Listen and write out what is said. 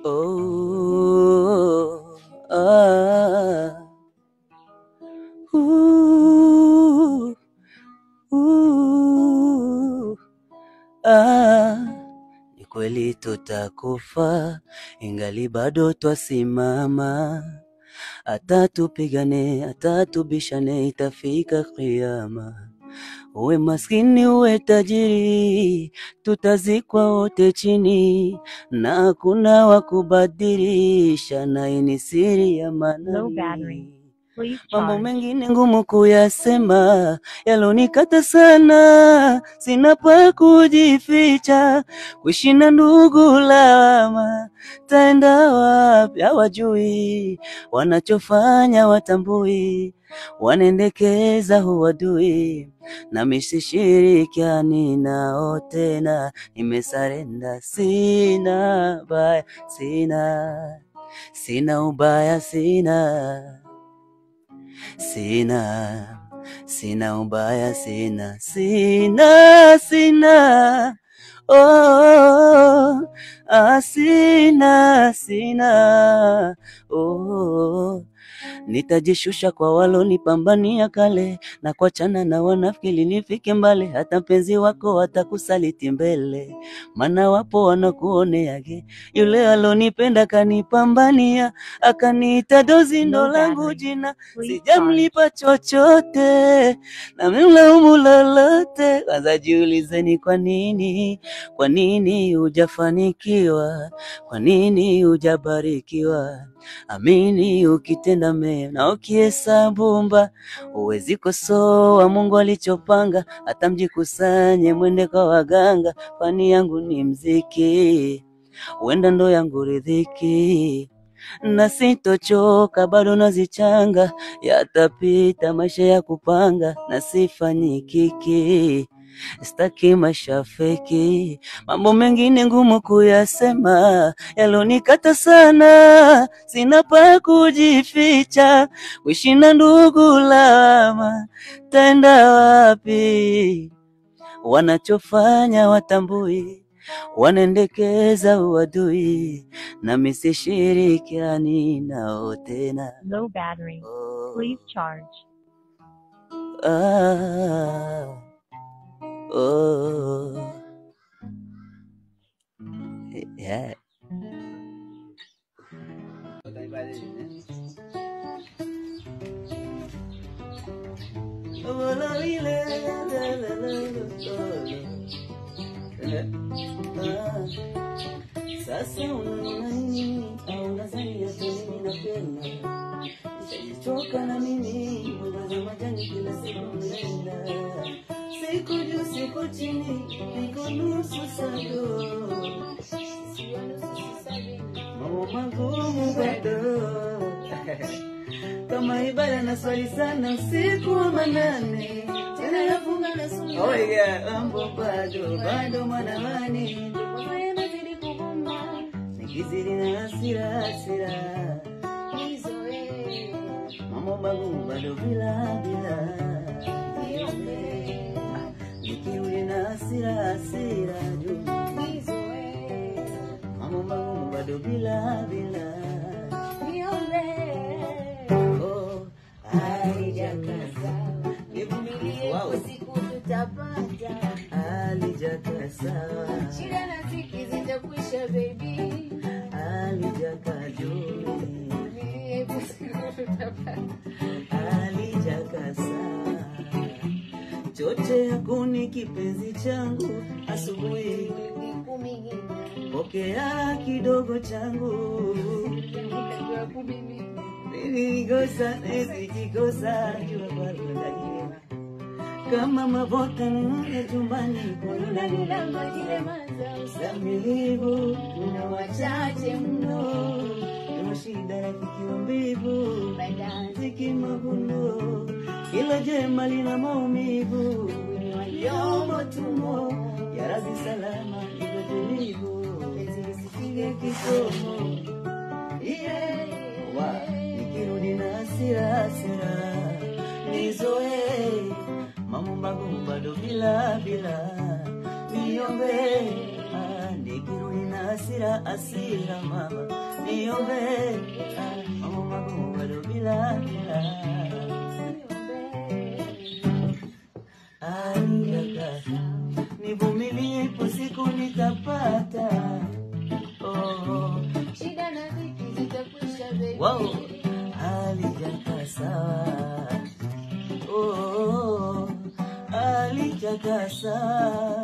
Oh, ni kweli tutakufa, ingali bado twasimama. Hata tupigane, hata tubishane, itafika kiyama. Uwe maskini uwe tajiri, tutazikwa wote chini, na hakuna wakubadilisha, na hii ni siri ya manani. Mambo mengine ngumu kuyasema, yalonikata sana, sina pa kujificha, kuishi na ndugu lawama, taenda wapi hawajui, wanachofanya watambui, wanendekeza huwadui, na misishirikiani nao tena, nimesarenda, sina baya, sina ubaya, sina ubaya, sina oh, sina oh. Nitajishusha kwa walonipambania kale, na kuachana na wanafiki nifike mbali, hata mpenzi wako watakusaliti mbele, maana wapo wanakuoneage. Yule alonipenda kanipambania, akaniita dozi ndo langu jina, sijamlipa chochote na mlaumu lolote. Kwanza jiulizeni kwa nini hujafanikiwa, kwa nini hujabarikiwa. Amini ukitenda mema na ukihesabu mba, uwezi kosoa Mungu alichopanga. Hata mjikusanye mwende kwa waganga, fani yangu ni mziki, uenda ndo yangu riziki, na sitochoka bado nazichanga. Yatapita maisha ya kupanga, na sifanyi kiki, sitaki maisha feki. Mambo mengine ngumu kuyasema, yalonikata sana, sina pa kujificha, kuishi na ndugu lawama, taenda wapi, wanachofanya watambui, wanendekeza uadui, na misishirikiani nao tena. Low battery. Please charge. Oh, yeah. Sasa unaona nini? Au unazani ya mimi napenda? Nishachoka na mimi, mwanzo majani kila siku mlenda. Siku juu siku chini, niko nusu sado, mambo magumu bado. Kama ibada na swali sana usiku wa manane, tena nafunga na sunna. Oh yeah, mambo bado manamani, nikizidi na hasira mambo magumu bado bila nikirudi na hasira juu, mambo magumu bado bila oh, alijakasa nivumilie siku tutapata, alijakasa shida na ziki zitakwisha baby, alijakajui alijakasa chote yakuni kipenzi changu, asubuhi pokea kidogo changu, nilikosa nisijikosa jua kwa kudajima, kama mavota nune chumbani kuna nilango jile maza usamilivu, kuna wachache mno, kuna shida ya kikiumbivu, ziki mavuno, kila jema lina maumivu, yomo tumo, ya Rabbi salama ilo tulivu, nisifike kikomo, nikirudi na hasira nizoe, mambo magumu bado bila niombe nikirudi na hasira mama, niombe mambo magumu bado bila Alitaka nivumilie ipo siku nitapata. Shida na dhiki zitakwisha baby. Wow, alijaka sawa. Alijaka sawa.